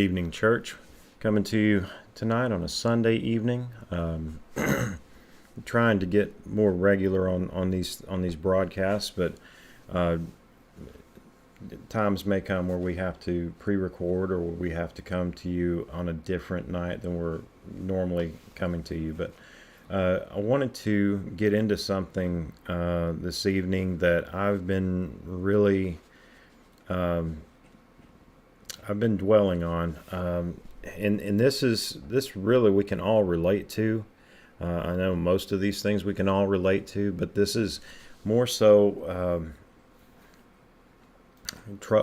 Good evening, church. Coming to you tonight on a Sunday evening. Trying to get more regular on these broadcasts, but times may come where we have to pre-record or where we have to come to you on a different night than we're normally coming to you. But I wanted to get into something this evening that I've been really I've been dwelling on, and this really we can all relate to. I know most of these things we can all relate to, but this is more so.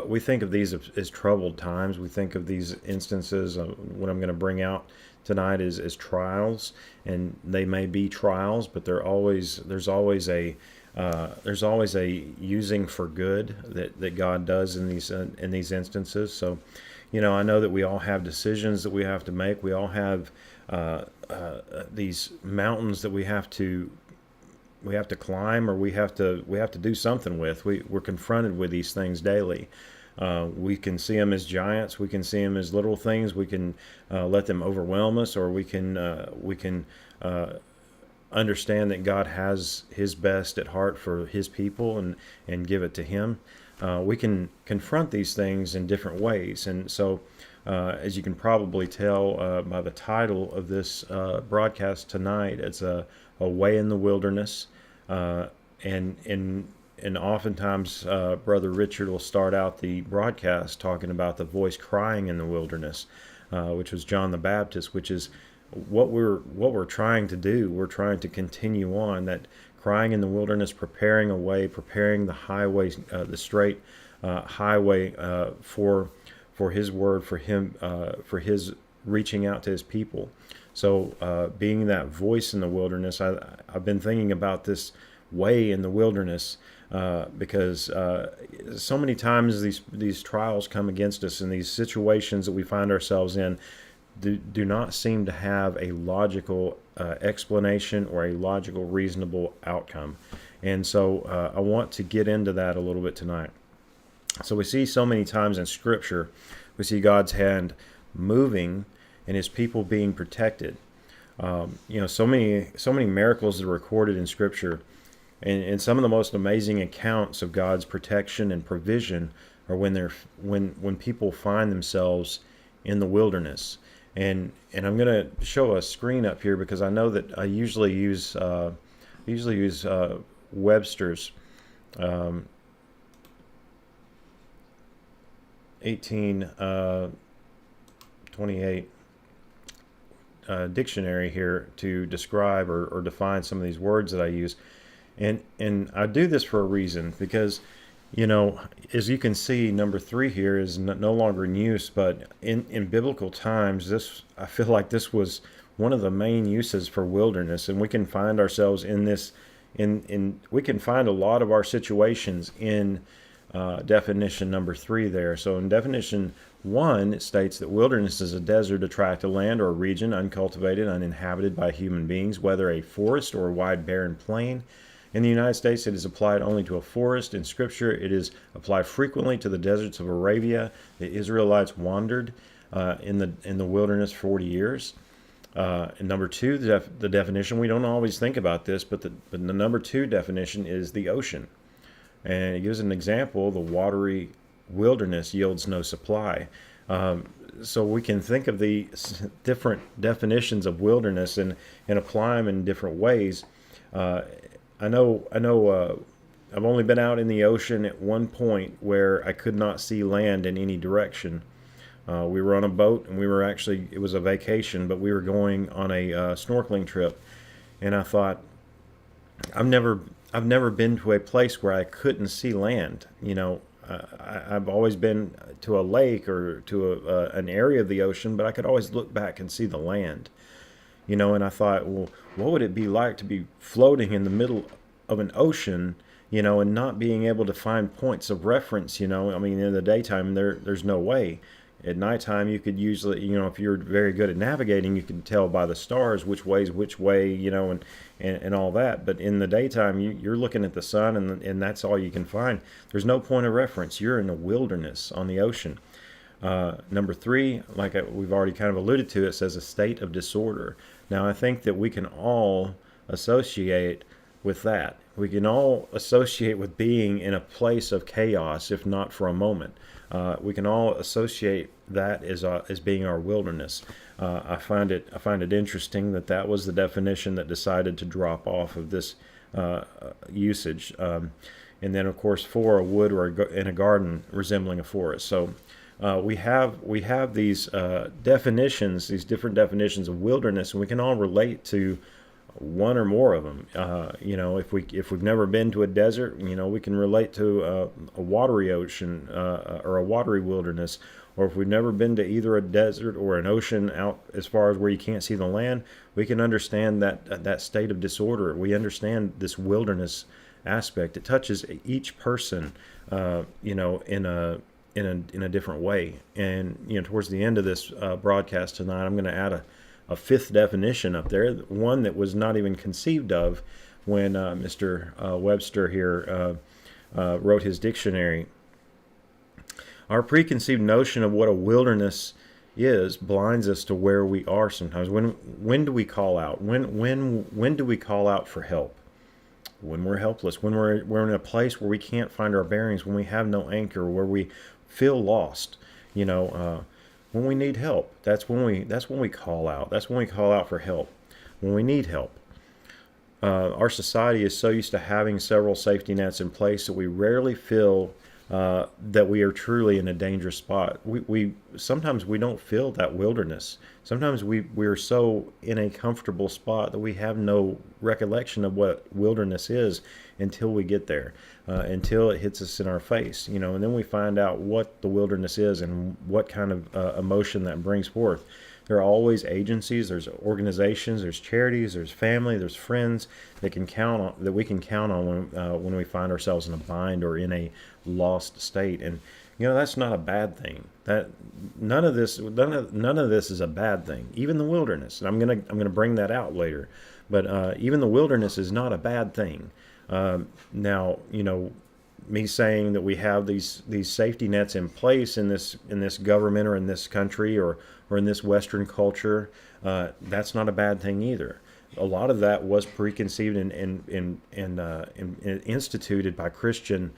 We think of these as troubled times. We think of these instances. What I'm going to bring out tonight is trials, and they may be trials, but there's always a using for good that God does in these instances. So, I know that we all have decisions that we have to make. We all have these mountains that we have to climb, or we have to do something with. We're confronted with these things daily. We can see them as giants. We can see them as little things. We can let them overwhelm us, or we can understand that God has His best at heart for His people and give it to Him. We can confront these things in different ways. And so, as you can probably tell by the title of this broadcast tonight, it's a way in the wilderness. And oftentimes, Brother Richard will start out the broadcast talking about the voice crying in the wilderness, which was John the Baptist, which is what we're trying to do. We're trying to continue on that crying in the wilderness, preparing a way, preparing the highway, the straight highway for His word, for Him, for His reaching out to His people. So being that voice in the wilderness, I've been thinking about this way in the wilderness because so many times these trials come against us, and these situations that we find ourselves in do not seem to have a logical explanation or a logical, reasonable outcome. And so I want to get into that a little bit tonight. So we see so many times in Scripture, we see God's hand moving and His people being protected. So many miracles that are recorded in Scripture, and some of the most amazing accounts of God's protection and provision are when people find themselves in the wilderness. And I'm going to show a screen up here because I know that I usually use Webster's 1828 dictionary here to describe or define some of these words that I use, and I do this for a reason because, as you can see, number 3 here is no longer in use, but in biblical times, I feel like this was one of the main uses for wilderness, and we can find ourselves in this. We can find a lot of our situations in definition number 3 there. So in definition 1, it states that wilderness is a desert, a tract of land, or a region uncultivated, uninhabited by human beings, whether a forest or a wide barren plain. In the United States, it is applied only to a forest. In Scripture, it is applied frequently to the deserts of Arabia. The Israelites wandered in the wilderness 40 years. And number 2, the definition, we don't always think about this, but the number 2 definition is the ocean. And it gives an example: the watery wilderness yields no supply. So we can think of the different definitions of wilderness and apply them in different ways. I know. I've only been out in the ocean at one point where I could not see land in any direction. We were on a boat, and it was a vacation, but we were going on a snorkeling trip. And I thought, I've never been to a place where I couldn't see land. I've always been to a lake or to an area of the ocean, but I could always look back and see the land. And I thought, well, what would it be like to be floating in the middle of an ocean, and not being able to find points of reference? In the daytime, there's no way. At nighttime, you could usually, if you're very good at navigating, you can tell by the stars which way's which way, and all that. But in the daytime, you're looking at the sun, and that's all you can find. There's no point of reference. You're in a wilderness on the ocean. Number three, like we've already kind of alluded to, it says a state of disorder. Now, I think that we can all associate with that. We can all associate with being in a place of chaos, if not for a moment. We can all associate that as being our wilderness. I find it interesting that that was the definition that decided to drop off of this usage. And then, of course, for a wood or in a garden resembling a forest. So we have these definitions, these different definitions of wilderness, and we can all relate to one or more of them. If we've never been to a desert, we can relate to a watery ocean or a watery wilderness. Or if we've never been to either a desert or an ocean out as far as where you can't see the land, we can understand that state of disorder. We understand this wilderness aspect. It touches each person, in a different way. And towards the end of this broadcast tonight, I'm going to add a fifth definition up there, one that was not even conceived of when Mr. Webster here wrote his dictionary. Our preconceived notion of what a wilderness is blinds us to where we are sometimes. When do we call out? When do we call out for help? When we're helpless, when we're in a place where we can't find our bearings, when we have no anchor, where we feel lost, when we need help. That's when we call out. That's when we call out for help. When we need help. Our society is so used to having several safety nets in place that we rarely feel that we are truly in a dangerous spot. We sometimes we don't feel that wilderness. Sometimes we're so in a comfortable spot that we have no recollection of what wilderness is until we get there, until it hits us in our face, and then we find out what the wilderness is and what kind of emotion that brings forth. There are always agencies, there's organizations, there's charities, there's family, there's friends that we can count on when we find ourselves in a bind or in a lost state. And that's not a bad thing. That none of this is a bad thing. Even the wilderness, and I'm gonna bring that out later. But even the wilderness is not a bad thing. Now, me saying that we have these safety nets in place in this government or in this country or in this Western culture, that's not a bad thing either. A lot of that was preconceived and instituted by Christian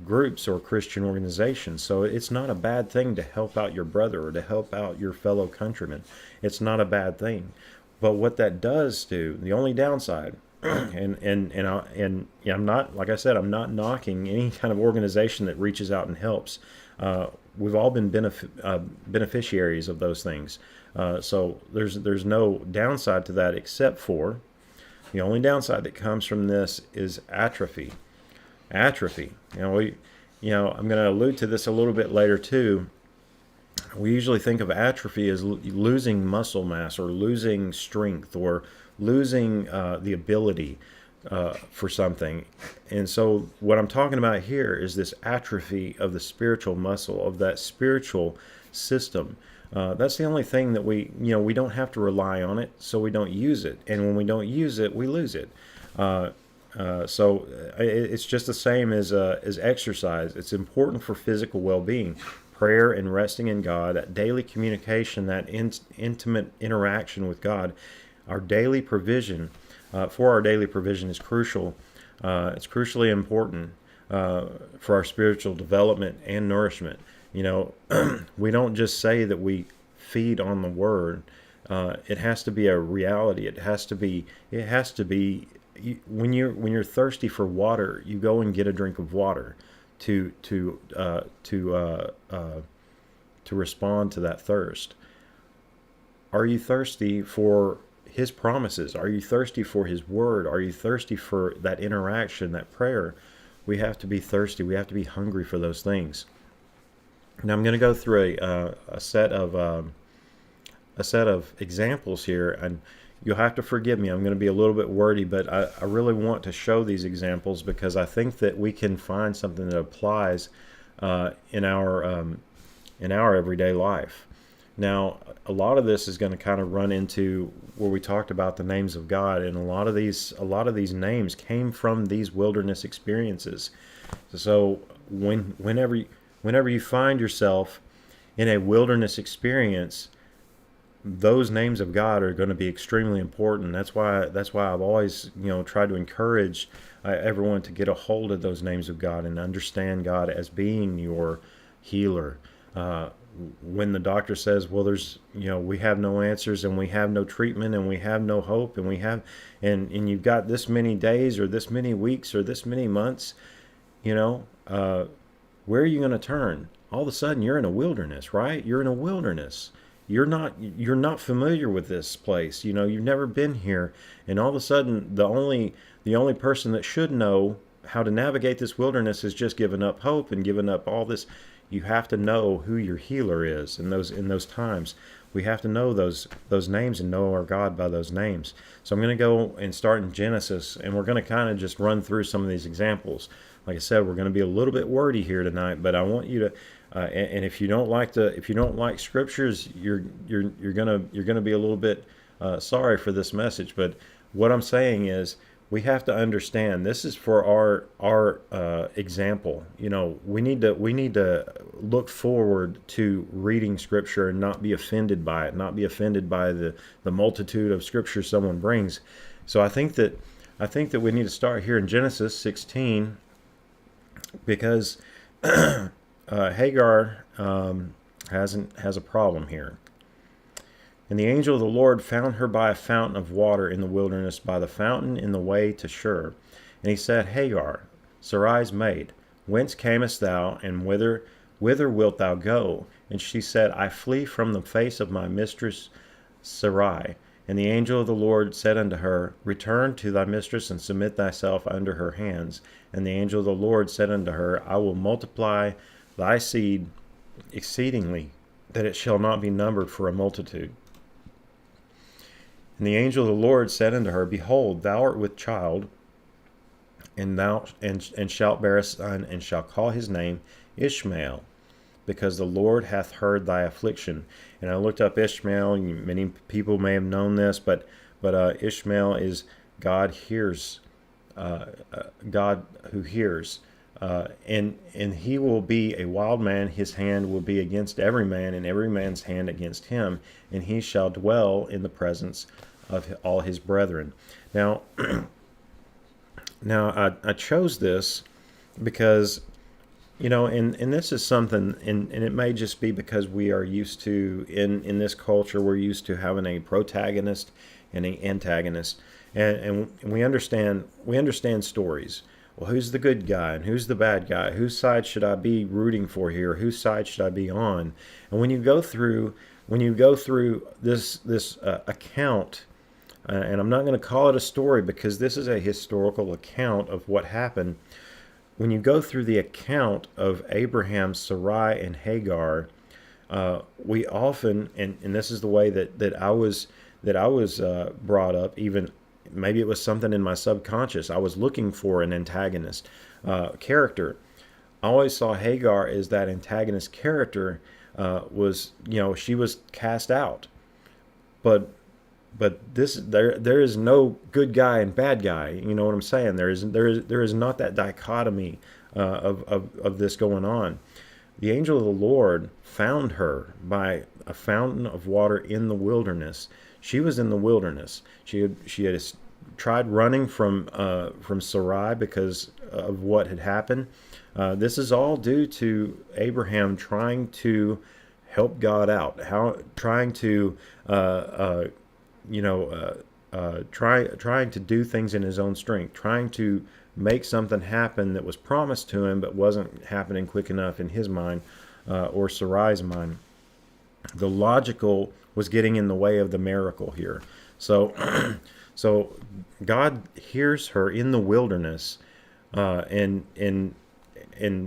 groups or Christian organizations. So it's not a bad thing to help out your brother or to help out your fellow countrymen. It's not a bad thing. But what that does do, the only downside, and I'm not, like I said, I'm not knocking any kind of organization that reaches out and helps. We've all been beneficiaries of those things. So there's no downside to that, except for the only downside that comes from this is atrophy. Atrophy. I'm going to allude to this a little bit later too. We usually think of atrophy as losing muscle mass or losing strength or losing the ability for something. And so what I'm talking about here is this atrophy of the spiritual muscle, of that spiritual system. That's the only thing that we don't have to rely on it, so we don't use it. And when we don't use it, we lose it. So it's just the same as exercise. It's important for physical well-being. Prayer and resting in God, that daily communication, that intimate interaction with God, our daily provision, for our daily provision is crucial. It's crucially important for our spiritual development and nourishment. We don't just say that we feed on the Word. It has to be a reality. It has to be. When you're thirsty for water, you go and get a drink of water to respond to that thirst. Are you thirsty for His promises? Are you thirsty for His Word? Are you thirsty for that interaction, that prayer? We have to be thirsty. We have to be hungry for those things. Now I'm going to go through a set of examples here, and you'll have to forgive me. I'm going to be a little bit wordy, but I really want to show these examples because I think that we can find something that applies in our everyday life. Now, a lot of this is going to kind of run into where we talked about the names of God, and a lot of these names came from these wilderness experiences. So whenever you find yourself in a wilderness experience, those names of God are going to be extremely important. That's why I've always tried to encourage everyone to get a hold of those names of God and understand God as being your healer. When the doctor says, well, there's we have no answers and we have no treatment and we have no hope and and you've got this many days or this many weeks or this many months, where are you going to turn? All of a sudden you're in a wilderness, right? You're in a wilderness. You're not familiar with this place. You've never been here, and all of a sudden the only person that should know how to navigate this wilderness has just given up hope and given up all this. You have to know who your healer is in those times. We have to know those names and know our God by those names. So I'm going to go and start in Genesis, and we're going to kind of just run through some of these examples. Like I said, we're going to be a little bit wordy here tonight, but I want you to. And if you don't like scriptures, you're gonna be a little bit sorry for this message. But what I'm saying is, we have to understand this is for our example. We need to look forward to reading scripture and not be offended by it, not be offended by the multitude of scripture someone brings. So I think that we need to start here in Genesis 16, because Hagar has a problem here. And the angel of the Lord found her by a fountain of water in the wilderness, by the fountain in the way to Shur. And he said, Hagar, Sarai's maid, whence camest thou, and whither wilt thou go? And she said, I flee from the face of my mistress Sarai. And the angel of the Lord said unto her, Return to thy mistress, and submit thyself under her hands. And the angel of the Lord said unto her, I will multiply thy seed exceedingly, that it shall not be numbered for a multitude. And the angel of the Lord said unto her, Behold, thou art with child, and shalt bear a son, and shalt call his name Ishmael, because the Lord hath heard thy affliction. And I looked up Ishmael. Many people may have known this, but Ishmael is God hears, God who hears. And he will be a wild man. His hand will be against every man, and every man's hand against him. And he shall dwell in the presence of all his brethren. Now, I chose this because, and this is something, and it may just be because we are used to, in this culture, we're used to having a protagonist and an antagonist, and we understand stories. Well, who's the good guy and who's the bad guy? Whose side should I be rooting for here? Whose side should I be on? And when you go through this account, and I'm not going to call it a story because this is a historical account of what happened. When you go through the account of Abraham, Sarai, and Hagar, we often, and this is the way that I was brought up. Even maybe it was something in my subconscious. I was looking for an antagonist character. I always saw Hagar as that antagonist character. She was cast out, but there is no good guy and bad guy. You know what I'm saying? There is not that dichotomy of this going on. The angel of the Lord found her by a fountain of water in the wilderness. She was in the wilderness. She had tried running from Sarai because of what had happened. This is all due to Abraham trying to help God out, trying to trying to do things in his own strength, trying to make something happen that was promised to him but wasn't happening quick enough in his mind or Sarai's mind. The logical was getting in the way of the miracle here. So God hears her in the wilderness and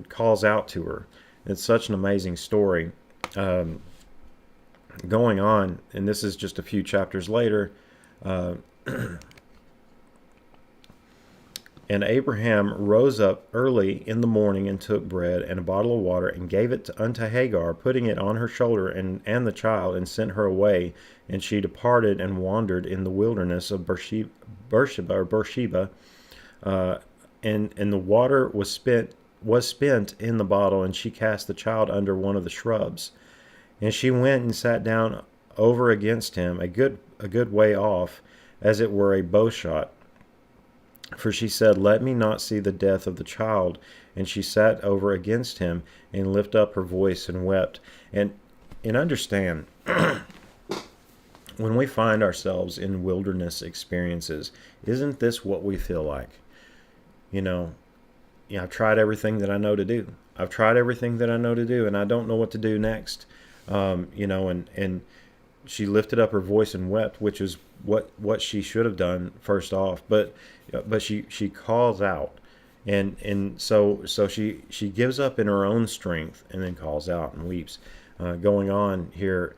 calls out to her. It's such an amazing story. Going on, and this is just a few chapters later, and Abraham rose up early in the morning and took bread and a bottle of water and gave it unto Hagar, putting it on her shoulder and the child, and sent her away. And she departed and wandered in the wilderness of Beersheba, and the water was spent in the bottle, and she cast the child under one of the shrubs. And she went and sat down over against him a good way off, as it were a bowshot. For she said, Let me not see the death of the child. And she sat over against him and lifted up her voice and wept. And understand, when we find ourselves in wilderness experiences, isn't this what we feel like? You know, I've tried everything that I know to do. I've tried everything that I know to do, and I don't know what to do next. And she lifted up her voice and wept, which is what she should have done first off. But she calls out, and so she gives up in her own strength, and then calls out and weeps. Going on here,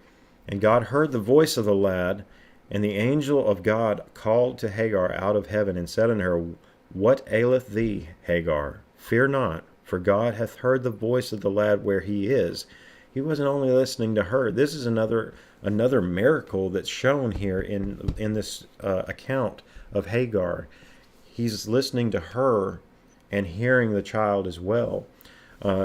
and God heard the voice of the lad, and the angel of God called to Hagar out of heaven, and said unto her, What aileth thee, Hagar? Fear not, for God hath heard the voice of the lad where he is. He wasn't only listening to her. This is another miracle that's shown here in this account of Hagar. He's listening to her and hearing the child as well.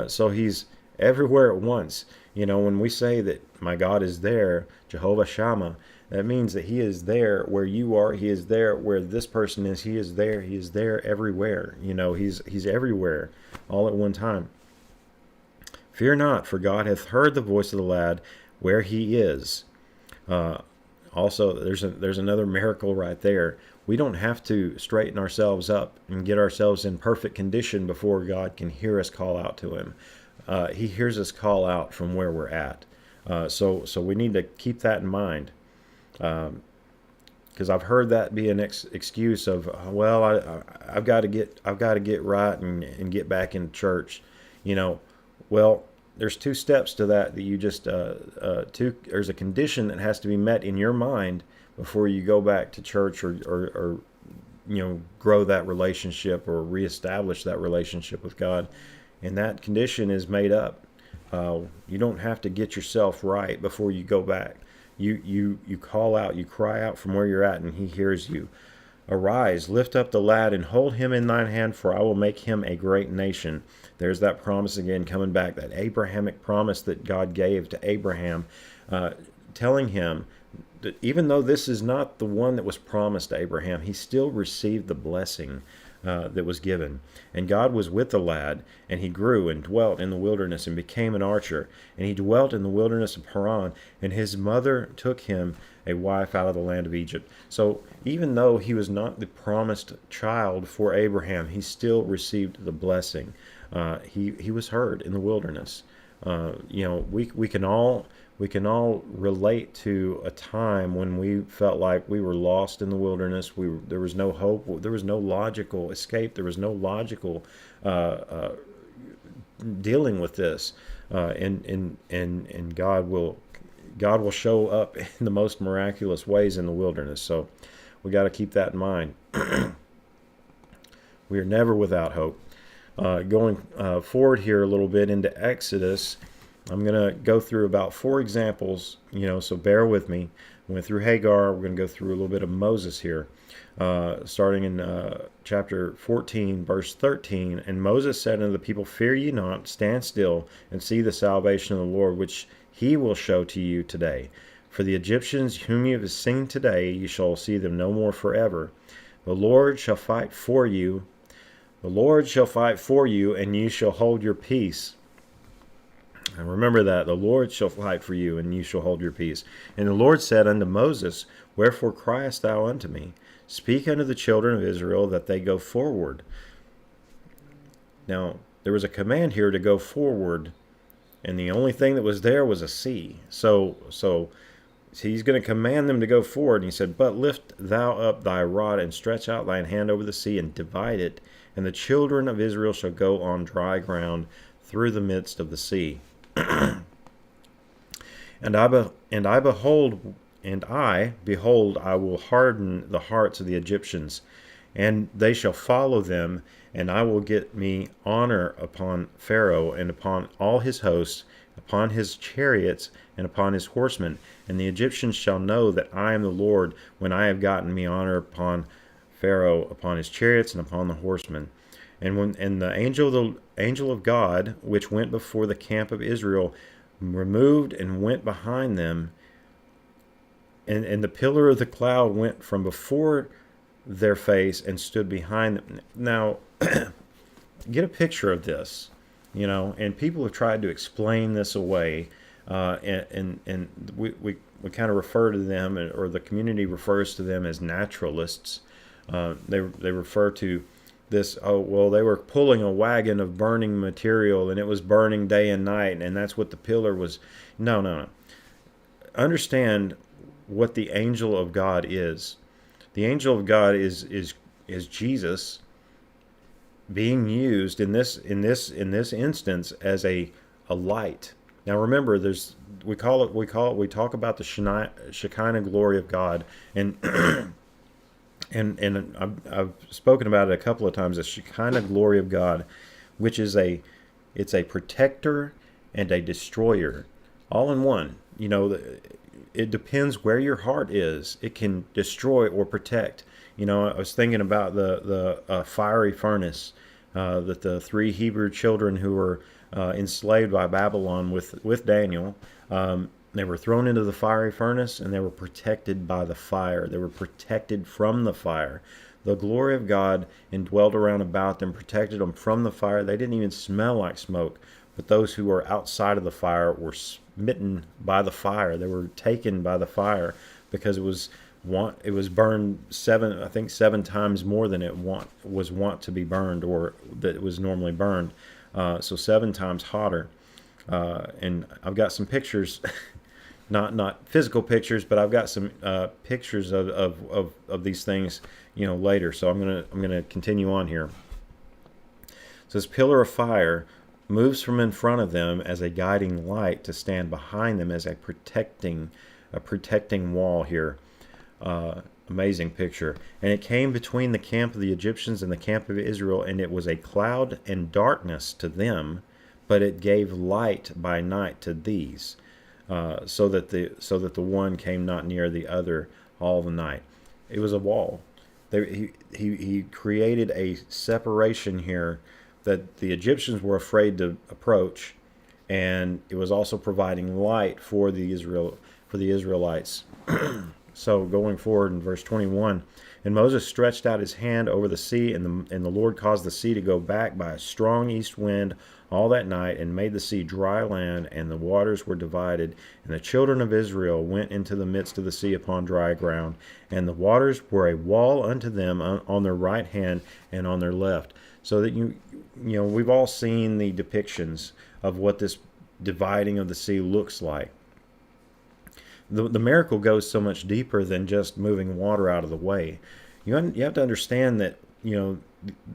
So he's everywhere at once. When we say that my God is there, Jehovah Shammah, that means that he is there where you are. He is there where this person is. He is there. He is there everywhere. He's everywhere all at one time. Fear not, for God hath heard the voice of the lad where he is. Also, there's another miracle right there. We don't have to straighten ourselves up and get ourselves in perfect condition before God can hear us call out to him. He hears us call out from where we're at. So we need to keep that in mind. Because I've heard that be an excuse of, I've got to get right and get back in church. Well, there's two steps to that you just there's a condition that has to be met in your mind before you go back to church or grow that relationship or reestablish that relationship with God. And that condition is made up. You don't have to get yourself right before you go back. You call out, you cry out from where you're at, and he hears you. Arise, lift up the lad, and hold him in thine hand, for I will make him a great nation. There's that promise again coming back, that Abrahamic promise that God gave to Abraham, telling him that even though this is not the one that was promised to Abraham, he still received the blessing that was given. And God was with the lad, and he grew and dwelt in the wilderness and became an archer. And he dwelt in the wilderness of Haran, and his mother took him a wife out of the land of Egypt. So even though he was not the promised child for Abraham, he still received the blessing. He was heard in the wilderness. We can all relate to a time when we felt like we were lost in the wilderness. There was no hope. There was no logical escape. There was no logical dealing with this. And God will show up in the most miraculous ways in the wilderness. So we got to keep that in mind. We are never without hope. Going forward here a little bit into Exodus, I'm going to go through about 4 examples, so bear with me. We went through Hagar. We're going to go through a little bit of Moses here, starting in chapter 14, verse 13. And Moses said unto the people, Fear ye not, stand still, and see the salvation of the Lord, which he will show to you today. For the Egyptians whom you have seen today, you shall see them no more forever. The Lord shall fight for you. The Lord shall fight for you, and you shall hold your peace. And remember that, the Lord shall fight for you, and you shall hold your peace. And the Lord said unto Moses, Wherefore criest thou unto me? Speak unto the children of Israel that they go forward. Now, there was a command here to go forward, and the only thing that was there was a sea. So he's going to command them to go forward. And he said, But lift thou up thy rod, and stretch out thine hand over the sea, and divide it, and the children of Israel shall go on dry ground through the midst of the sea. And I behold, I will harden the hearts of the Egyptians, and they shall follow them, and I will get me honor upon Pharaoh and upon all his hosts, upon his chariots and upon his horsemen. And the Egyptians shall know that I am the Lord, when I have gotten me honor upon Pharaoh, upon his chariots, and upon the horsemen. And the angel of God, which went before the camp of Israel, removed and went behind them, and the pillar of the cloud went from before their face and stood behind them. Now, get a picture of this, and people have tried to explain this away, and we kind of refer to them, or the community refers to them as naturalists. They refer to this, oh, well, they were pulling a wagon of burning material and it was burning day and night, and that's what the pillar was. No. Understand what the angel of God is. The angel of God is Jesus being used in this instance as a light. Now remember, we talk about the Shekinah glory of God, and and I've spoken about it a couple of times. The Shekinah glory of God, which is it's a protector and a destroyer, all in one. It depends where your heart is. It can destroy or protect. I was thinking about the fiery furnace that the 3 Hebrew children who were enslaved by Babylon with Daniel, they were thrown into the fiery furnace, and they were protected by the fire. They were protected from the fire. The glory of God indwelled around about them, protected them from the fire. They didn't even smell like smoke. But those who were outside of the fire were smitten by the fire. They were taken by the fire because it was burned 7 times more than it was wont to be burned, or that it was normally burned. So 7 times hotter. And I've got some pictures, not physical pictures, but I've got some pictures of these things, later. So I'm gonna continue on here. So this pillar of fire moves from in front of them as a guiding light to stand behind them as a protecting wall here. Amazing picture. And it came between the camp of the Egyptians and the camp of Israel, and it was a cloud and darkness to them, but it gave light by night to these, so that the one came not near the other all the night. It was a wall. He created a separation here that the Egyptians were afraid to approach, and it was also providing light for the Israelites. So going forward in verse 21, and Moses stretched out his hand over the sea, and the Lord caused the sea to go back by a strong east wind all that night, and made the sea dry land, and the waters were divided. And the children of Israel went into the midst of the sea upon dry ground, and the waters were a wall unto them on their right hand and on their left. So that we've all seen the depictions of what this dividing of the sea looks like. The miracle goes so much deeper than just moving water out of the way. You have to understand that the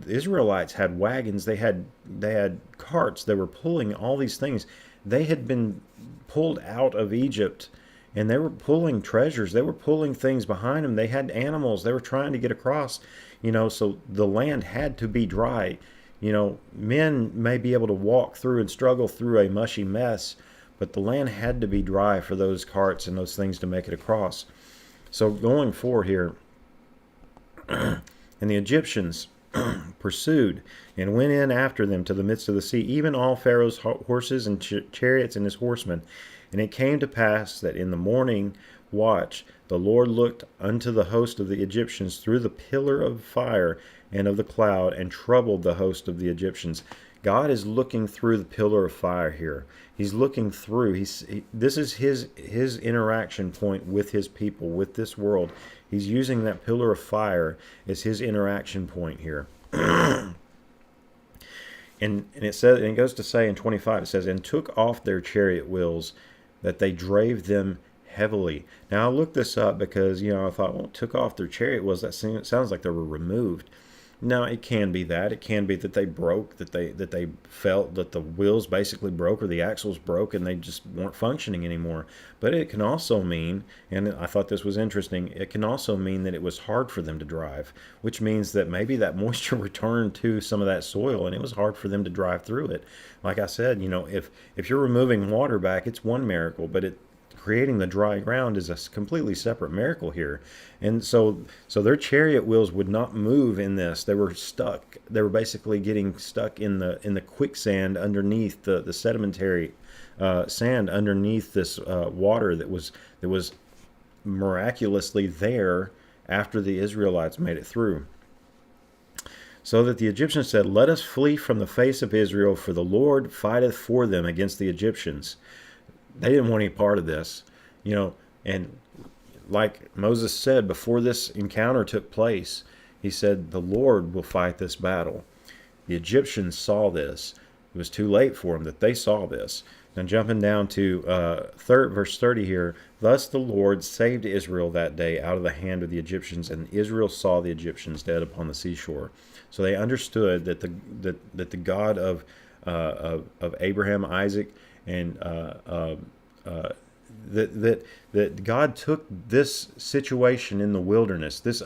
Israelites had wagons, they had carts, they were pulling all these things. They had been pulled out of Egypt, and they were pulling treasures. They were pulling things behind them. They had animals. They were trying to get across. So the land had to be dry. Men may be able to walk through and struggle through a mushy mess, but the land had to be dry for those carts and those things to make it across. So going forward here, and the Egyptians pursued and went in after them to the midst of the sea, even all Pharaoh's horses and chariots and his horsemen. And it came to pass that in the morning watch the Lord looked unto the host of the Egyptians through the pillar of fire and of the cloud, and troubled the host of the Egyptians. God is looking through the pillar of fire here. He's looking through. This is his interaction point with his people, with this world. He's using that pillar of fire as his interaction point here. And it says, and it goes to say in 25, it says, and took off their chariot wheels, that they drave them heavily. Now I looked this up because I thought, well, took off their chariot wheels. That sounds like they were removed. Now it can be that. It can be that they broke, that they felt that the wheels basically broke, or the axles broke, and they just weren't functioning anymore. But it can also mean, and I thought this was interesting, it can also mean that it was hard for them to drive, which means that maybe that moisture returned to some of that soil, and it was hard for them to drive through it. Like I said, if you're removing water back, it's one miracle, but creating the dry ground is a completely separate miracle here. And so their chariot wheels would not move in this. They were stuck. They were basically getting stuck in the quicksand underneath the sedimentary sand underneath this water that was miraculously there after the Israelites made it through. So that the Egyptians said, "Let us flee from the face of Israel, for the Lord fighteth for them against the Egyptians." They didn't want any part of this, and like Moses said before this encounter took place, he said, "The Lord will fight this battle." The Egyptians saw this. It was too late for them that they saw this. Now jumping down to verse 30 here, "Thus the Lord saved Israel that day out of the hand of the Egyptians, and Israel saw the Egyptians dead upon the seashore." So they understood that the God of Abraham, Isaac, and that God took this situation in the wilderness. This,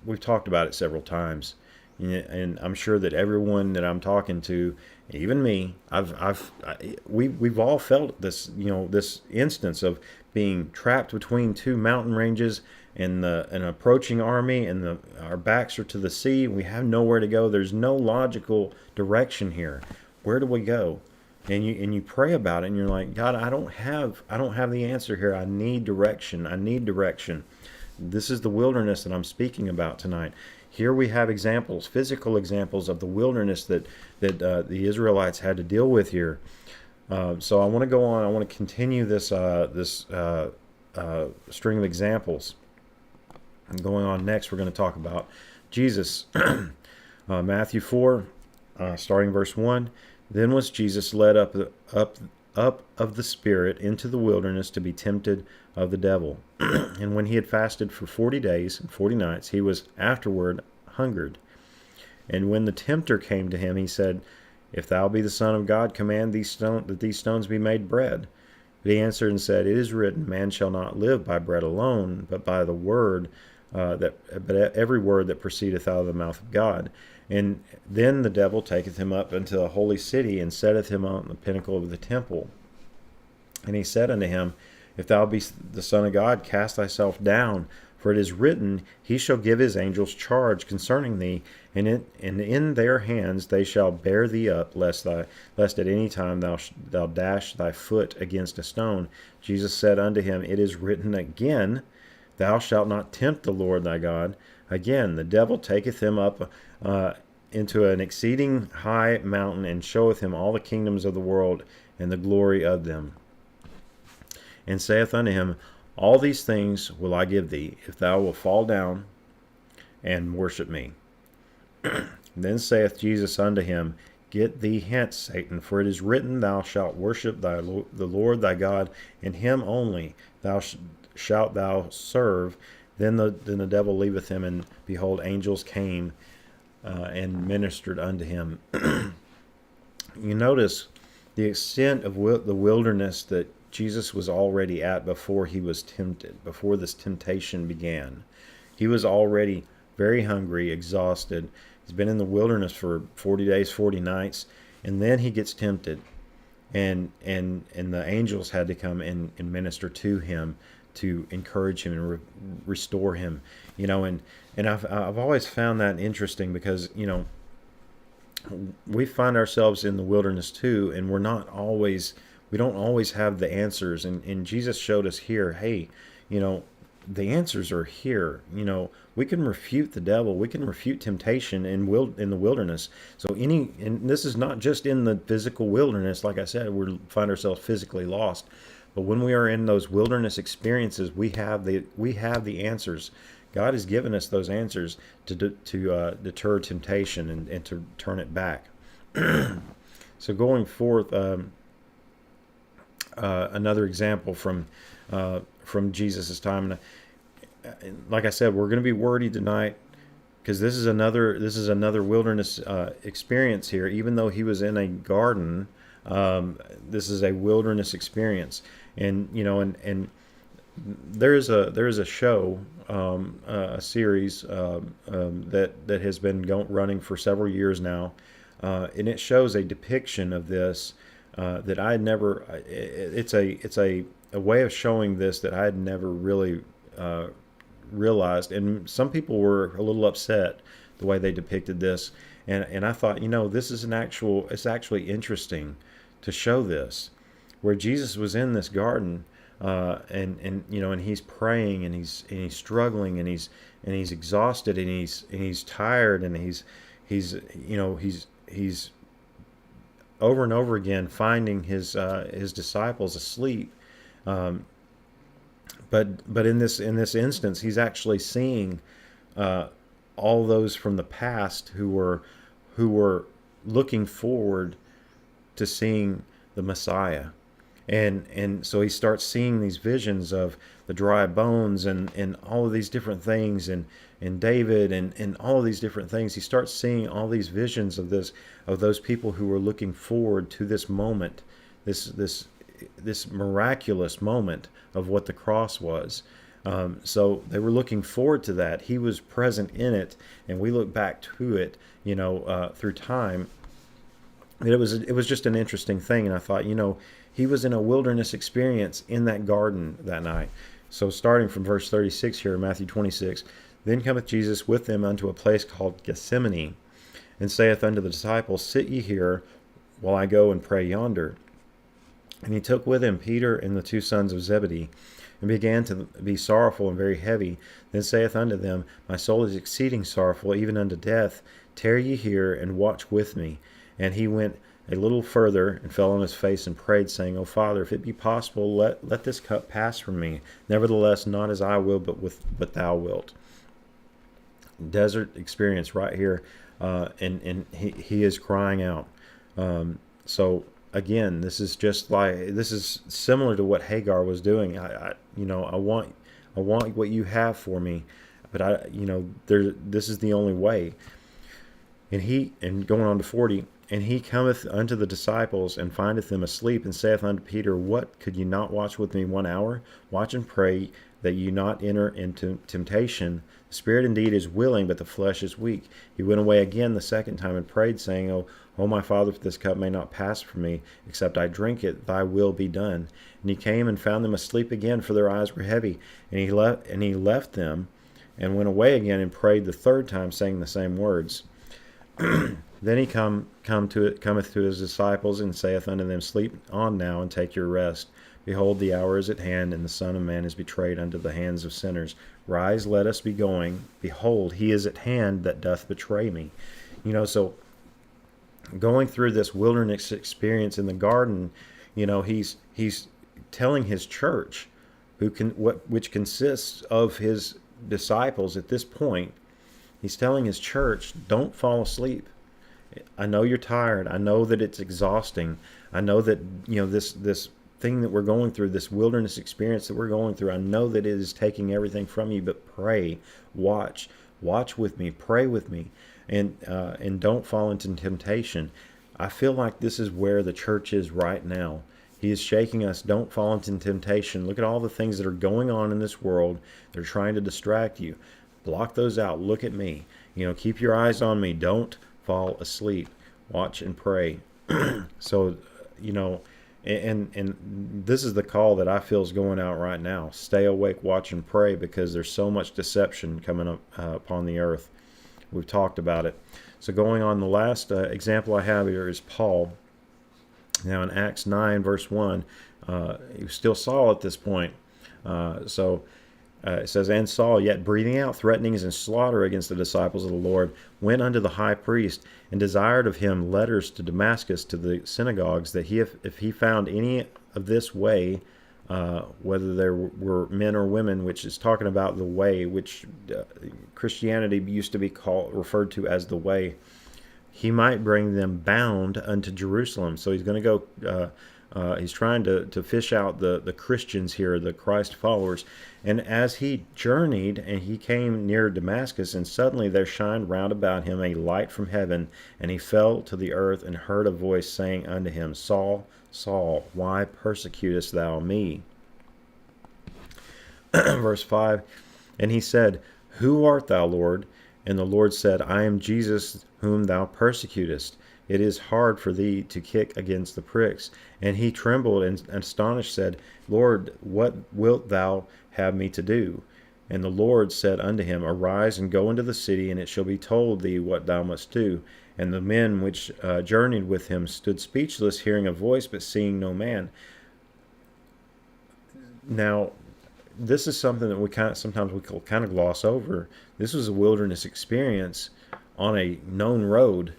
we've talked about it several times, and I'm sure that everyone that I'm talking to, even me, we've all felt this, this instance of being trapped between two mountain ranges and an approaching army, and our backs are to the sea. We have nowhere to go. There's no logical direction here. Where do we go? And you pray about it, and you're like, God, I don't have the answer here. I need direction. I need direction. This is the wilderness that I'm speaking about tonight. Here we have examples, physical examples of the wilderness that the Israelites had to deal with here. So I want to go on. I want to continue this string of examples. And going on next, we're going to talk about Jesus. Matthew 4, starting verse 1. "Then was Jesus led up of the Spirit into the wilderness to be tempted of the devil. And when he had fasted for 40 days and 40 nights, he was afterward hungered. And when the tempter came to him, he said, If thou be the Son of God, command that these stones be made bread. But he answered and said, It is written, Man shall not live by bread alone, but by the word but every word that proceedeth out of the mouth of God. And then the devil taketh him up into a holy city, and setteth him on the pinnacle of the temple. And he said unto him, If thou be the Son of God, cast thyself down, for it is written, He shall give his angels charge concerning thee, and in their hands they shall bear thee up, lest at any time thou dash thy foot against a stone. Jesus said unto him, It is written again, Thou shalt not tempt the Lord thy God. Again, the devil taketh him up into an exceeding high mountain, and showeth him all the kingdoms of the world and the glory of them. And saith unto him, All these things will I give thee, if thou wilt fall down and worship me. Then saith Jesus unto him, Get thee hence, Satan, for it is written, Thou shalt worship the Lord thy God, and him only shalt thou serve. Then the devil leaveth him, and behold, angels came and ministered unto him. You notice the extent of the wilderness that Jesus was already at before he was tempted, before this temptation began. He was already very hungry, exhausted. He's been in the wilderness for 40 days, 40 nights, and then he gets tempted. And the angels had to come and minister to him to encourage him and restore him. And I've always found that interesting, because we find ourselves in the wilderness too, and we don't always have the answers. And Jesus showed us here, hey, the answers are here. We can refute the devil. We can refute temptation in the wilderness. So and this is not just in the physical wilderness. Like I said, we find ourselves physically lost. But when we are in those wilderness experiences, we have the answers. God has given us those answers to deter temptation and to turn it back. So going forth, another example from Jesus' time. Like I said, we're going to be wordy tonight, because this is another wilderness experience here. Even though he was in a garden, this is a wilderness experience. And there is a show, a series that has been running for several years now, and it shows a depiction of this that I had never. It's a way of showing this that I had never really realized, and some people were a little upset the way they depicted this, and I thought, this is it's actually interesting to show this, where Jesus was in this garden, and he's praying, and he's struggling, and he's exhausted, and he's tired, and he's over and over again finding his disciples asleep. But in this instance, he's actually seeing all those from the past who were looking forward to seeing the Messiah. And so he starts seeing these visions of the dry bones and all of these different things, and David and all of these different things. He starts seeing all these visions of those people who were looking forward to this moment, this miraculous moment of what the cross was. So they were looking forward to that. He was present in it, and we look back to it, through time. It was just an interesting thing, and I thought, he was in a wilderness experience in that garden that night. So starting from verse 36 here in Matthew 26, then cometh Jesus with them unto a place called Gethsemane, and saith unto the disciples, Sit ye here, while I go and pray yonder. And he took with him Peter and the two sons of Zebedee, and began to be sorrowful and very heavy. Then saith unto them, My soul is exceeding sorrowful, even unto death. Tarry ye here, and watch with me. And he went a little further, and fell on his face, and prayed, saying, O Father, if it be possible, let this cup pass from me. Nevertheless, not as I will, but thou wilt. Desert experience right here, and he is crying out. So again, this is similar to what Hagar was doing. I want what you have for me, but this is the only way. And going on to 40, and he cometh unto the disciples, and findeth them asleep, and saith unto Peter, What, could ye not watch with me 1 hour? Watch and pray, that ye not enter into temptation. The spirit indeed is willing, but the flesh is weak. He went away again the second time, and prayed, saying, O my Father, if this cup may not pass from me, except I drink it, thy will be done. And he came and found them asleep again, for their eyes were heavy. And he left them, and went away again, and prayed the third time, saying the same words. Then he cometh to his disciples, and saith unto them, Sleep on now, and take your rest. Behold, the hour is at hand, and the Son of Man is betrayed unto the hands of sinners. Rise, let us be going. Behold, he is at hand that doth betray me. So going through this wilderness experience in the garden, he's telling his church, which consists of his disciples at this point. He's telling his church, don't fall asleep. I know you're tired. I know that it's exhausting. I know that, this thing that we're going through, this wilderness experience that we're going through, I know that it is taking everything from you, but pray, watch with me, pray with me, and don't fall into temptation. I feel like this is where the church is right now. He is shaking us. Don't fall into temptation. Look at all the things that are going on in this world. They're trying to distract you. Block those out. Look at me. Keep your eyes on me. Don't fall asleep. Watch and pray. So, and this is the call that I feel is going out right now. Stay awake, watch, and pray, because there's so much deception coming up upon the earth. We've talked about it. So going on, the last example I have here is Paul. Now in Acts 9, verse 1, he was still Saul at this point. It says, And Saul, yet breathing out threatenings and slaughter against the disciples of the Lord, went unto the high priest, and desired of him letters to Damascus to the synagogues, that if he found any of this way, whether there were men or women, which is talking about the way, which Christianity used to be referred to as the way, he might bring them bound unto Jerusalem. So he's going to go... he's trying to fish out the Christians here, the Christ followers. And as he journeyed, and he came near Damascus, and suddenly there shined round about him a light from heaven, and he fell to the earth, and heard a voice saying unto him, Saul, Saul, why persecutest thou me? Verse 5, And he said, Who art thou, Lord? And the Lord said, I am Jesus whom thou persecutest. It is hard for thee to kick against the pricks. And he trembled and astonished, said, Lord, what wilt thou have me to do? And the Lord said unto him, Arise and go into the city, and it shall be told thee what thou must do. And the men which journeyed with him stood speechless, hearing a voice, but seeing no man. Now, this is something that we sometimes kind of gloss over. This was a wilderness experience on a known road.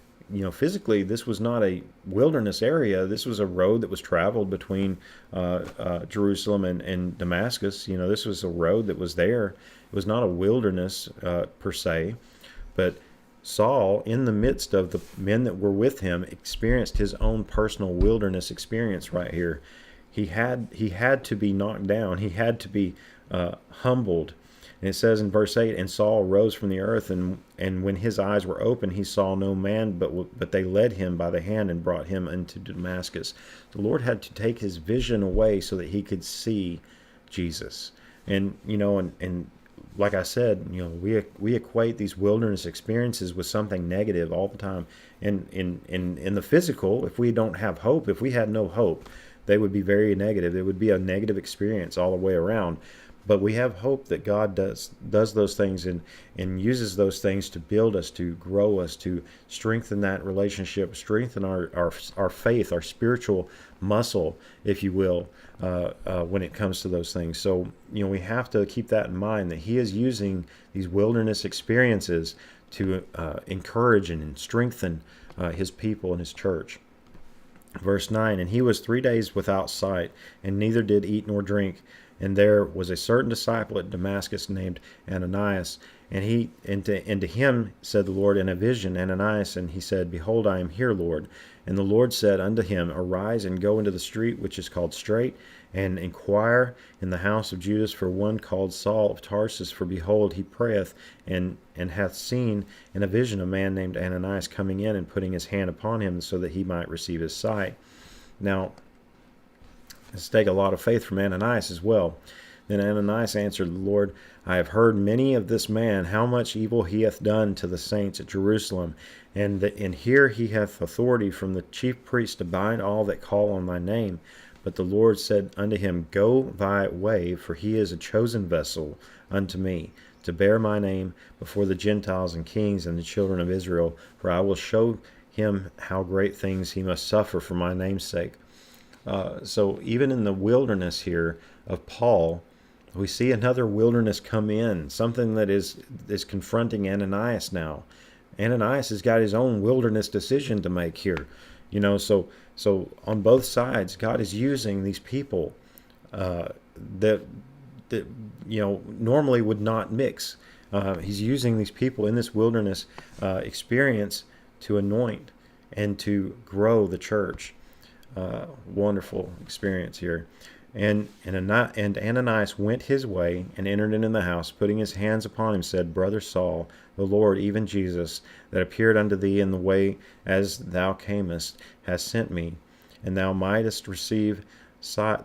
Physically, this was not a wilderness area. This was a road that was traveled between Jerusalem and Damascus. This was a road that was there. It was not a wilderness per se, but Saul, in the midst of the men that were with him, experienced his own personal wilderness experience right here. He had to be knocked down. He had to be humbled. And it says in verse 8, And Saul rose from the earth, and when his eyes were open, he saw no man, but they led him by the hand and brought him into Damascus. The Lord had to take his vision away so that he could see Jesus. And like I said, we equate these wilderness experiences with something negative all the time. And in the physical, if we don't have hope, if we had no hope, they would be very negative. It would be a negative experience all the way around. But we have hope that God does those things and uses those things to build us, to grow us, to strengthen that relationship, strengthen our faith, our spiritual muscle, if you will, when it comes to those things. So, we have to keep that in mind, that He is using these wilderness experiences to encourage and strengthen His people and His church. Verse 9, And he was 3 days without sight, and neither did eat nor drink. And there was a certain disciple at Damascus named Ananias, and to him said the Lord in a vision, Ananias, and he said, Behold, I am here, Lord. And the Lord said unto him, Arise and go into the street which is called Straight, and inquire in the house of Judas for one called Saul of Tarsus, for behold, he prayeth, and hath seen in a vision a man named Ananias coming in and putting his hand upon him, so that he might receive his sight. Now, this take a lot of faith from Ananias as well. Then Ananias answered the Lord, I have heard many of this man, how much evil he hath done to the saints at Jerusalem. And here he hath authority from the chief priest to bind all that call on thy name. But the Lord said unto him, Go thy way, for he is a chosen vessel unto me, to bear my name before the Gentiles and kings and the children of Israel. For I will show him how great things he must suffer for my name's sake. So even in the wilderness here of Paul, we see another wilderness come in, something that is confronting Ananias now. Ananias has got his own wilderness decision to make here. So on both sides, God is using these people that normally would not mix. He's using these people in this wilderness experience to anoint and to grow the church. Wonderful experience here. And Ananias went his way and entered into the house, putting his hands upon him, said, Brother Saul, the Lord, even Jesus, that appeared unto thee in the way as thou camest, has sent me, and thou mightest receive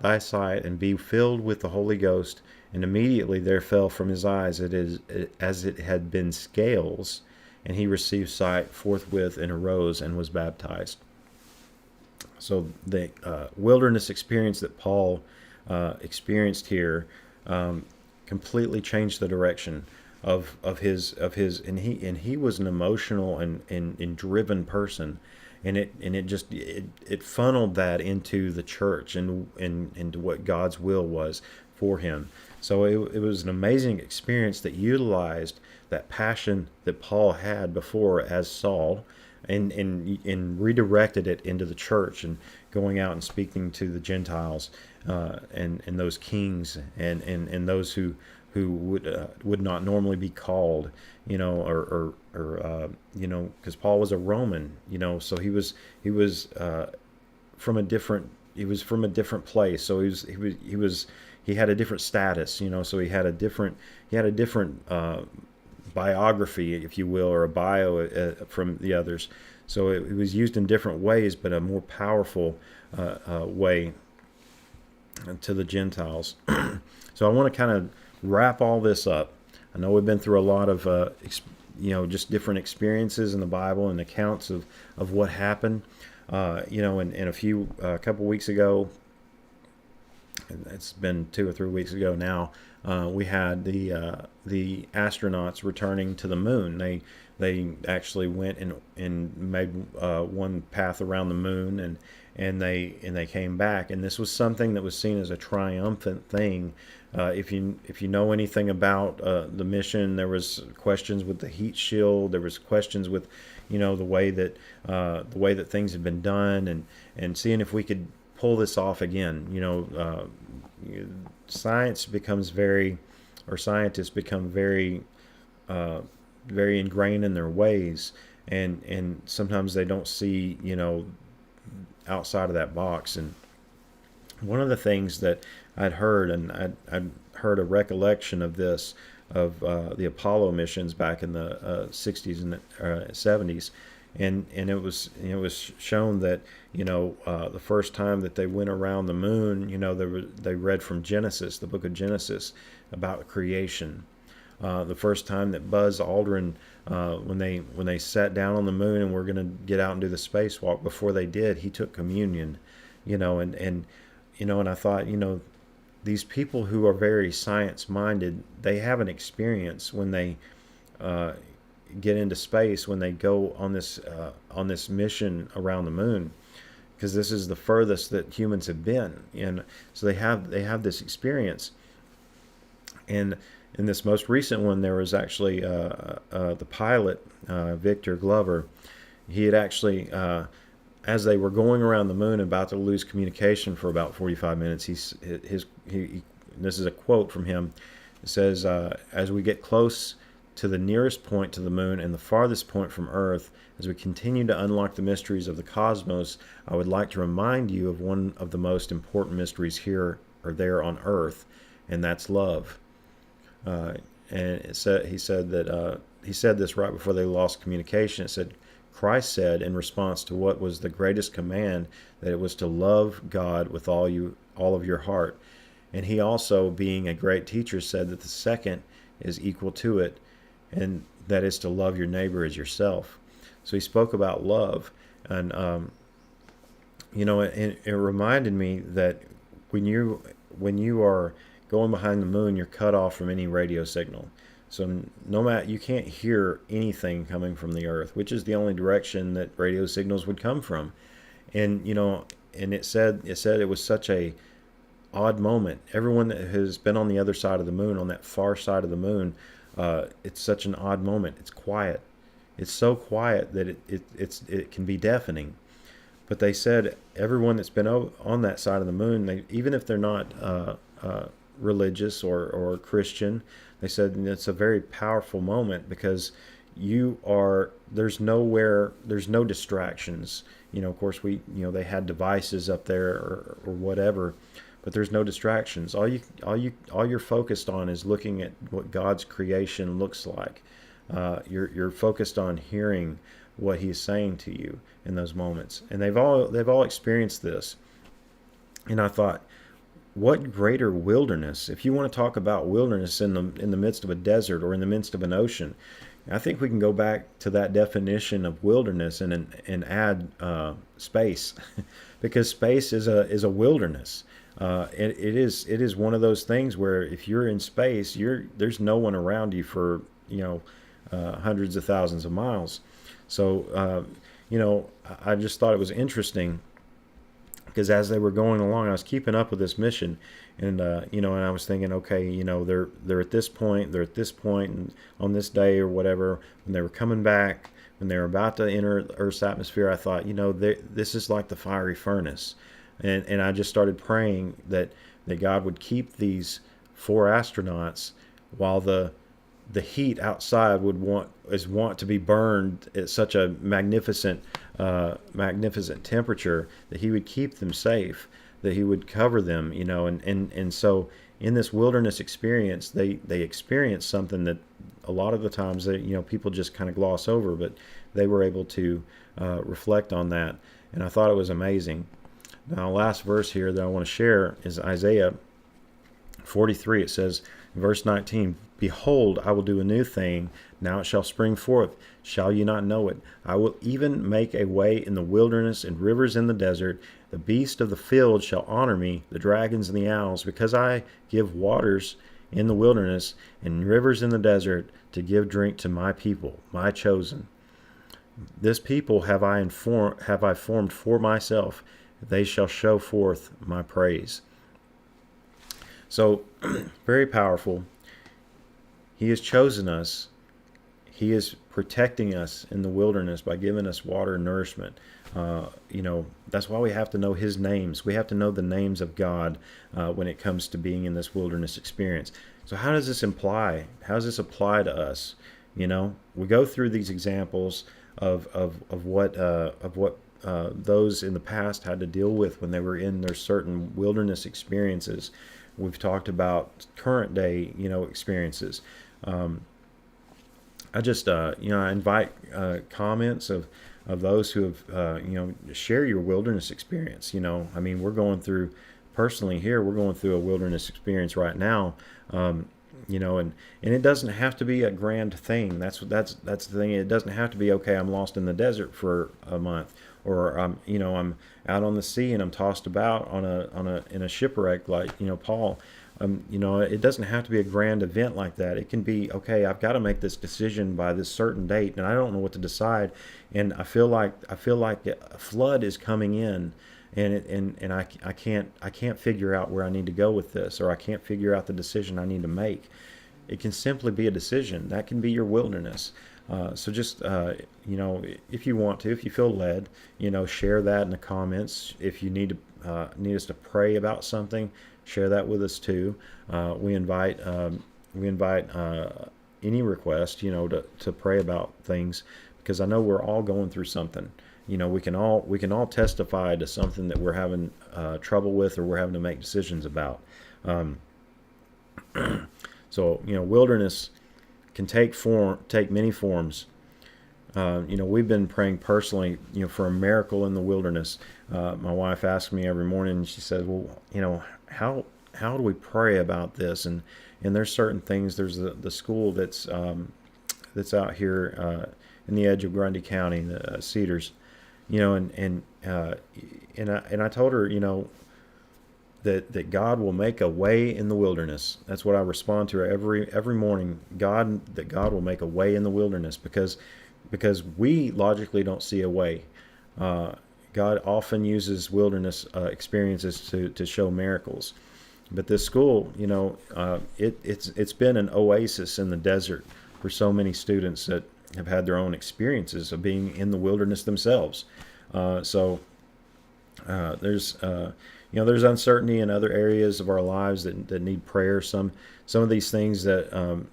thy sight and be filled with the Holy Ghost. And immediately there fell from his eyes as it had been scales, and he received sight forthwith and arose and was baptized. So the wilderness experience that Paul experienced here completely changed the direction of his and he was an emotional and driven person, and it funneled that into the church and into what God's will was for him. So it was an amazing experience that utilized that passion that Paul had before as Saul, and redirected it into the church and going out and speaking to the Gentiles and those kings and those who would not normally be called, or because Paul was a Roman, so he was from a different place, so he had a different status, so he had a different biography, if you will, or a bio from the others. So it was used in different ways, but a more powerful way to the Gentiles. So I want to kind of wrap all this up. I know we've been through a lot of just different experiences in the Bible and accounts of what happened. And a couple weeks ago, it's been 2 or 3 weeks ago now, we had the astronauts returning to the moon. They actually went and made one path around the moon, and they came back. And this was something that was seen as a triumphant thing. If you know anything about the mission, there was questions with the heat shield. There was questions with, the way that things had been done, and seeing if we could pull this off again. Scientists become very very ingrained in their ways, and sometimes they don't see outside of that box. And one of the things that I'd heard, and I'd heard a recollection of this, of the Apollo missions back in the 60s and 70s, and it was shown that the first time that they went around the moon, they read from Genesis, the book of Genesis, about creation. The first time that Buzz Aldrin, when they sat down on the moon and were going to get out and do the spacewalk, before they did, he took communion, and I thought, these people who are very science minded, they have an experience when they get into space, when they go on this mission around the moon, because this is the furthest that humans have been, and so they have this experience. And in this most recent one, there was actually the pilot, Victor Glover. He had actually, as they were going around the moon, about to lose communication for about 45 minutes, this is a quote from him. It says, as we get close to the nearest point to the moon and the farthest point from Earth, as we continue to unlock the mysteries of the cosmos, I would like to remind you of one of the most important mysteries here or there on Earth, and that's love. And he said this right before they lost communication. It said, Christ said in response to what was the greatest command, that it was to love God with all of your heart. And he also, being a great teacher, said that the second is equal to it, and that is to love your neighbor as yourself. So he spoke about love, and it reminded me that when you are going behind the moon, you're cut off from any radio signal. So no matter, you can't hear anything coming from the Earth, which is the only direction that radio signals would come from. And and it said it was such a odd moment. Everyone that has been on the other side of the moon, on that far side of the moon, it's such an odd moment. It's quiet. It's so quiet that it can be deafening. But they said everyone that's been on that side of the moon, even if they're not religious or Christian, they said it's a very powerful moment, because there's no distractions. Of course they had devices up there or whatever, but there's no distractions. All you're focused on is looking at what God's creation looks like. You're focused on hearing what He's saying to you in those moments, and they've all experienced this. And I thought, what greater wilderness? If you want to talk about wilderness in the midst of a desert or in the midst of an ocean, I think we can go back to that definition of wilderness and add space, because space is a wilderness. It is one of those things where if you're in space, there's no one around you for hundreds of thousands of miles. So I just thought it was interesting, because as they were going along, I was keeping up with this mission, and and I was thinking, okay, they're at this point, and on this day or whatever, when they were coming back, when they were about to enter Earth's atmosphere, I thought, this is like the fiery furnace, and I just started praying that God would keep these 4 astronauts while the heat outside is want to be burned at such a magnificent temperature, that He would keep them safe, that He would cover them, and so in this wilderness experience, they experience something that a lot of the times that people just kind of gloss over, but they were able to reflect on that, and I thought it was amazing. Now, last verse here that I want to share is Isaiah 43. It says, in verse 19, Behold, I will do a new thing. Now it shall spring forth. Shall you not know it? I will even make a way in the wilderness and rivers in the desert. The beasts of the field shall honor me, the dragons and the owls, because I give waters in the wilderness and rivers in the desert to give drink to my people, my chosen. This people have I formed for myself. They shall show forth my praise. So, very powerful. He has chosen us. He is protecting us in the wilderness by giving us water and nourishment. That's why we have to know His names. We have to know the names of God when it comes to being in this wilderness experience. So how does this apply? How does this apply to us? We go through these examples of what those in the past had to deal with when they were in their certain wilderness experiences. We've talked about current day, experiences. I just, I invite comments of those who have, share your wilderness experience. We're going through, personally here, we're going through a wilderness experience right now. And it doesn't have to be a grand thing. That's the thing. It doesn't have to be, okay, I'm lost in the desert for a month, or I'm out on the sea and I'm tossed about in a shipwreck like, Paul. It doesn't have to be a grand event like that. It can be, okay, I've got to make this decision by this certain date, and I don't know what to decide, and I feel like a flood is coming in, and I can't figure out where I need to go with this, or I can't figure out the decision I need to make. It can simply be a decision. That can be your wilderness. So just, if you want to, if you feel led, share that in the comments. If you need us to pray about something, share that with us too. We invite any request, to pray about things, because I know we're all going through something. We can all testify to something that we're having trouble with, or we're having to make decisions about. So wilderness can take many forms. We've been praying personally, for a miracle in the wilderness. My wife asks me every morning, and she says, well, how do we pray about this? And there's certain things. There's the school that's out here in the edge of Grundy County, the Cedars, and I told her, that God will make a way in the wilderness. That's what I respond to her every morning. That God will make a way in the wilderness, because we logically don't see a way. God often uses wilderness experiences to show miracles. But this school, it's been an oasis in the desert for so many students that have had their own experiences of being in the wilderness themselves. There's uncertainty in other areas of our lives that need prayer. Some of these things that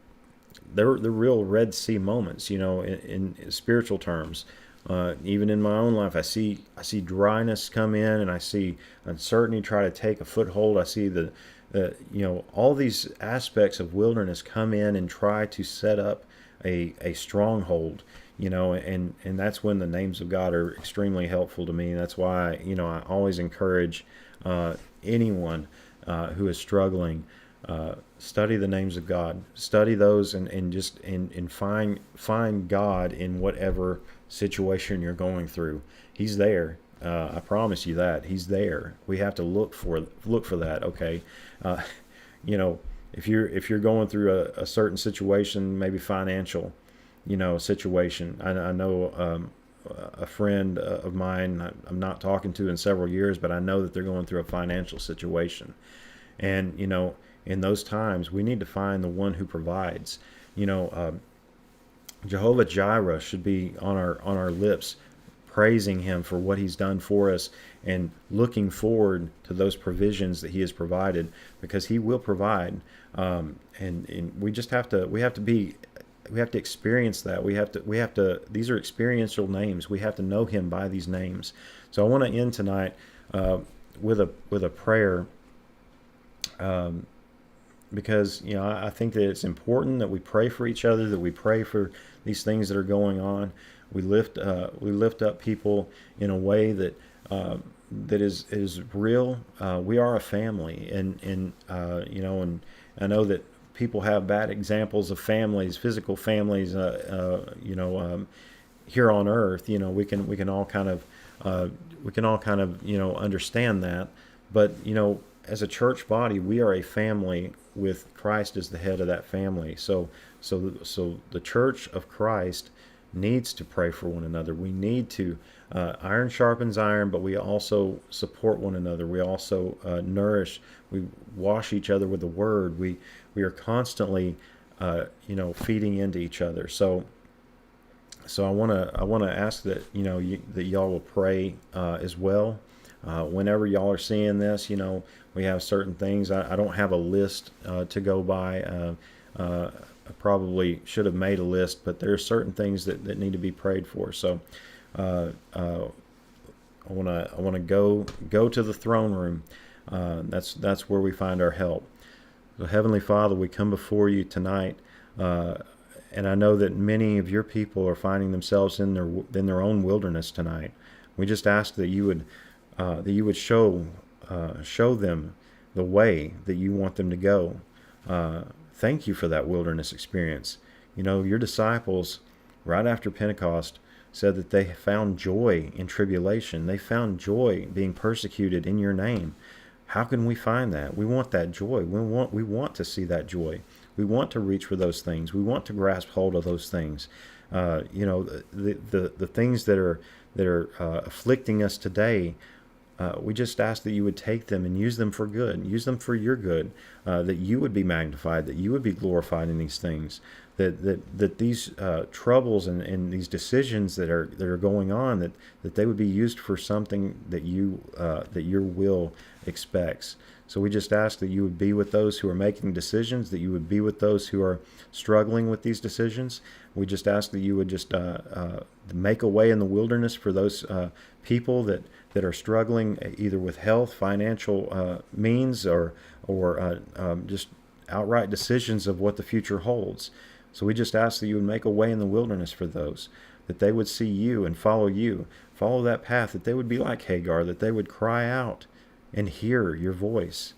they're real Red Sea moments, in spiritual terms. Even in my own life, I see dryness come in, and I see uncertainty try to take a foothold. I see all these aspects of wilderness come in and try to set up a stronghold, and that's when the names of God are extremely helpful to me. That's why, I always encourage anyone who is struggling, study the names of God, study those, and find God in whatever situation you're going through. He's there. I promise you that He's there. We have to look for that. Okay, if you're going through a certain situation, maybe financial, situation. I know a friend of mine I'm not talking to in several years, but I know that they're going through a financial situation, and in those times we need to find the one who provides. Jehovah Jireh should be on our lips, praising Him for what He's done for us, and looking forward to those provisions that He has provided, because He will provide. And we just have to experience that. We have to. These are experiential names. We have to know Him by these names. So I want to end tonight with a prayer, because I think that it's important that we pray for each other, that we pray for these things that are going on. We lift up people in a way that is real. We are a family, and I know that people have bad examples of families, physical families, here on earth. We can all kind of understand that, but as a church body, we are a family with Christ as the head of that family. So the church of Christ needs to pray for one another. We need to, iron sharpens iron, but we also support one another. We also nourish. We wash each other with the word. We are constantly, feeding into each other. So I want to ask that that y'all will pray as well. Whenever y'all are seeing this, we have certain things. I don't have a list to go by. I probably should have made a list, but there are certain things that need to be prayed for. So I want to go to the throne room. That's where we find our help. So Heavenly Father, we come before you tonight, and I know that many of your people are finding themselves in their own wilderness tonight. We just ask that you would show them the way that you want them to go. Thank you for that wilderness experience. Your disciples, right after Pentecost, said that they found joy in tribulation. They found joy being persecuted in your name. How can we find that? We want that joy. We want to see that joy. We want to reach for those things. We want to grasp hold of those things. The things that are afflicting us today. We just ask that you would take them and use them for good, use them for your good, that you would be magnified, that you would be glorified in these things, that these troubles and these decisions that are going on, that they would be used for something that your will expects. So we just ask that you would be with those who are making decisions, that you would be with those who are struggling with these decisions. We just ask that you would just make a way in the wilderness for those people that are struggling either with health, financial means, or just outright decisions of what the future holds. So we just ask that you would make a way in the wilderness for those, that they would see you and follow that path, that they would be like Hagar, that they would cry out and hear your voice.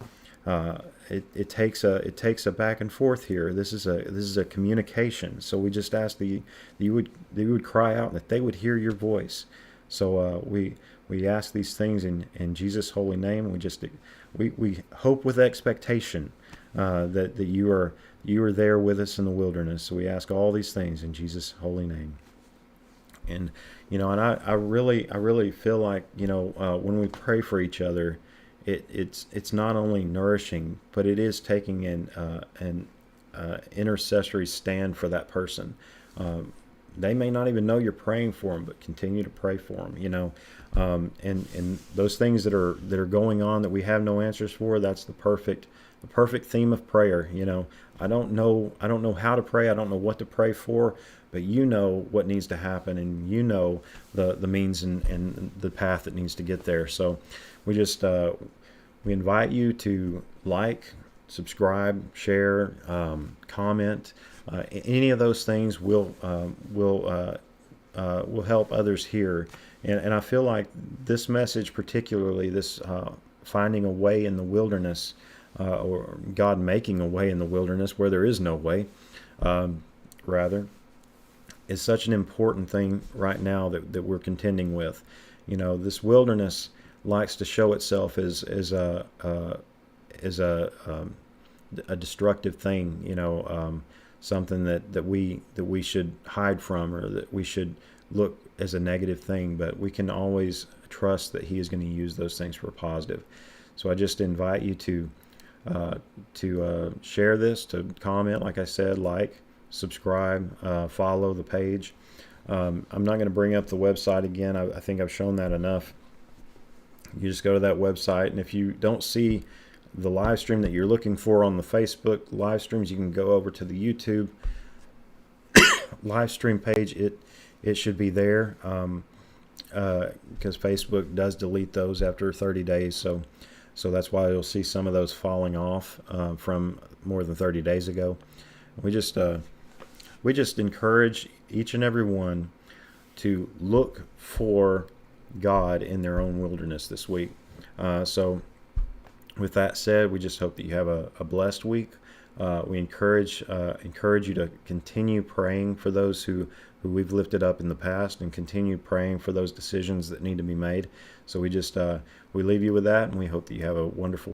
It takes a back and forth here. This is a communication. So we just ask that you would cry out and that they would hear your voice. So we ask these things in Jesus' holy name. We hope with expectation that you are there with us in the wilderness. So we ask all these things in Jesus' holy name. And I really feel like when we pray for each other, it's not only nourishing, but it is taking an intercessory stand for that person. They may not even know you're praying for them, but continue to pray for them. And those things that are going on that we have no answers for, that's the perfect theme of prayer. I don't know how to pray. I don't know what to pray for, but you know what needs to happen, and you know the means and the path that needs to get there. So we invite you to like, subscribe, share, comment. Any of those things will help others hear. And I feel like this message, particularly this finding a way in the wilderness, or God making a way in the wilderness where there is no way, rather, is such an important thing right now that we're contending with. This wilderness likes to show itself as a destructive thing. Something that we should hide from, or that we should look as a negative thing, but we can always trust that He is going to use those things for a positive. So I just invite you to share this, to comment, like I said, like, subscribe, follow the page. I'm not going to bring up the website again. I think I've shown that enough. You just go to that website, and if you don't see the live stream that you're looking for on the Facebook live streams, you can go over to the YouTube live stream page. It should be there, because Facebook does delete those after 30 days. So that's why you'll see some of those falling off from more than 30 days ago. We just encourage each and every one to look for God in their own wilderness this week. So with that said, we just hope that you have a blessed week. We encourage you to continue praying for those who we've lifted up in the past, and continue praying for those decisions that need to be made. So we leave you with that, and we hope that you have a wonderful